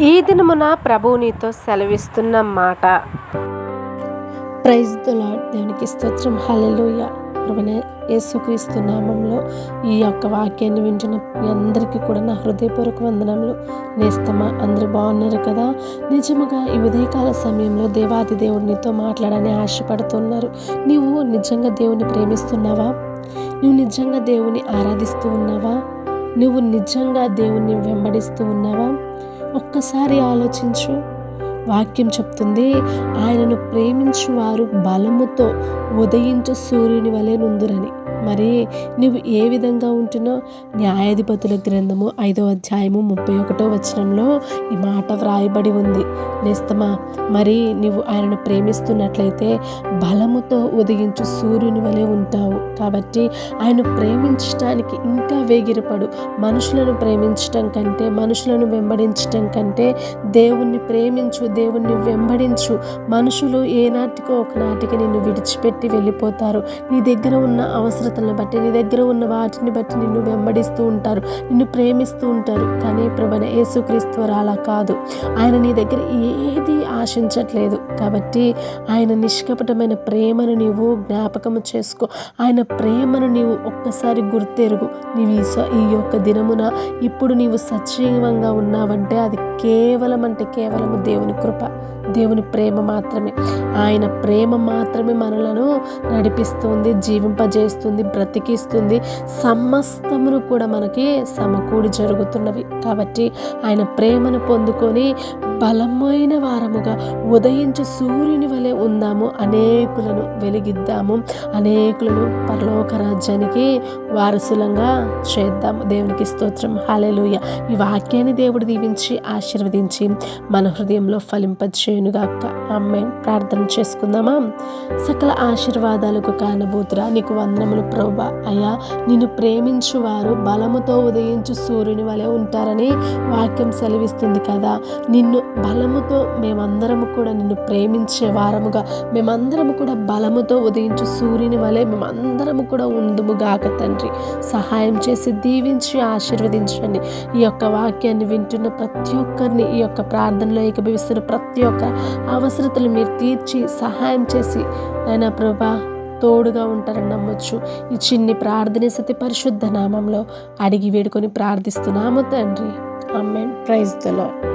ఈ దినమున ప్రభువు నీతో సెలవిస్తున్న మాట. Praise the lord. దేవునికి స్తోత్రం. హల్లెలూయా. ప్రభువైన యేసుక్రీస్తు నామంలో ఈ యొక్క వాక్యాన్ని వింటున్న మీ అందరికీ కూడా నా హృదయపూర్వక వందనములు. నేస్తమా, అందరూ బాగున్నారు కదా? నిజముగా ఈ ఉదయకాల సమయంలో దేవాది దేవుడు నీతో మాట్లాడని ఆశపడుతున్నారు. నీవు నిజంగా దేవుని ప్రేమిస్తున్నావా? నువ్వు నిజంగా దేవుని ఆరాధిస్తూ ఉన్నావా? నువ్వు నిజంగా దేవుణ్ణి వెంబడిస్తూ ఉన్నావా? ఒక్కసారి ఆలోచించు. వాక్యం చెప్తుంది, ఆయనను ప్రేమించు వారు బలముతో ఉదయించు సూర్యుని వలె నుందురని. మరి నువ్వు ఏ విధంగా ఉంటున్నావు? న్యాయాధిపతుల గ్రంథము 5వ అధ్యాయము 31వ వచనంలో ఈ మాట వ్రాయబడి ఉంది. నేస్తమా, మరి నువ్వు ఆయనను ప్రేమిస్తున్నట్లయితే బలముతో ఉదయించు సూర్యుని వలె ఉంటావు. కాబట్టి ఆయన ప్రేమించడానికి ఇంకా వేగిరపడు. మనుషులను ప్రేమించటం కంటే, మనుషులను వెంబడించటం కంటే దేవుణ్ణి ప్రేమించు, దేవుణ్ణి వెంబడించు. మనుషులు ఏనాటికో ఒకనాటికి నిన్ను విడిచిపెట్టి వెళ్ళిపోతారు. నీ దగ్గర ఉన్న అవసరతలను బట్టి, నీ దగ్గర ఉన్న వాటిని బట్టి నిన్ను వెంబడిస్తూ ఉంటారు, నిన్ను ప్రేమిస్తూ ఉంటారు. కానీ ప్రభువైన యేసుక్రీస్తు వారు అలా కాదు. ఆయన నీ దగ్గర ఏది ఆశించట్లేదు. కాబట్టి ఆయన నిష్కపటమైన ప్రేమను నీవు జ్ఞాపకము చేసుకో. ఆయన ప్రేమను నీవు ఒక్కసారి గుర్తెరుగు. నీవు ఈ యొక్క దినమున ఇప్పుడు నీవు సజీవంగా ఉన్నావంటే అది కేవలం దేవుని కృప, దేవుని ప్రేమ మాత్రమే. ఆయన ప్రేమ మాత్రమే మనలను నడిపిస్తుంది, జీవింపజేస్తుంది, బ్రతికిస్తుంది. సమస్తమును కూడా మనకి సమకూడి జరుగుతున్నవి. కాబట్టి ఆయన ప్రేమను పొందుకొని బలమైన వారముగా ఉదయించు సూర్యుని వలె ఉందాము. అనేకులను వెలిగిద్దాము, అనేకులను పరలోక రాజ్యానికి వారసులంగా చేద్దాము. దేవునికి స్తోత్రం. హల్లెలూయా. ఈ వాక్యాన్ని దేవుడు దీవించి ఆశీర్వదించి మన హృదయంలో ఫలింపజేయునుగాక. ఆమేన్. ప్రార్థన చేసుకుందామా? సకల ఆశీర్వాదాలకు కానబోతురా, నీకు వందనములు ప్రభువా. అయ్యా, నిన్ను ప్రేమించు వారు బలముతో ఉదయించు సూర్యుని వలె ఉంటారని వాక్యం సెలవిస్తుంది కదా. నిన్ను బలముతో మేమందరము కూడా నిన్ను ప్రేమించే వారముగా, మేమందరము కూడా బలముతో ఉదయించు సూర్యుని వలె మేమందరము కూడా ఉందుముగాక తండ్రి. సహాయం చేసి దీవించి ఆశీర్వదించండి. ఈ యొక్క వాక్యాన్ని వింటున్న ప్రతి ఒక్కరిని, ఈ యొక్క ప్రార్థనలో ఏకీభవిస్తున్న ప్రతి ఒక్క అవసరతలు మీరు తీర్చి సహాయం చేసి నాయనా ప్రభా తోడుగా ఉంటారని నమ్మొచ్చు. ఈ చిన్ని ప్రార్థన సతి పరిశుద్ధ నామంలో అడిగి వేడుకొని ప్రార్థిస్తున్నాము తండ్రి. ఆమేన్. Praise the lord.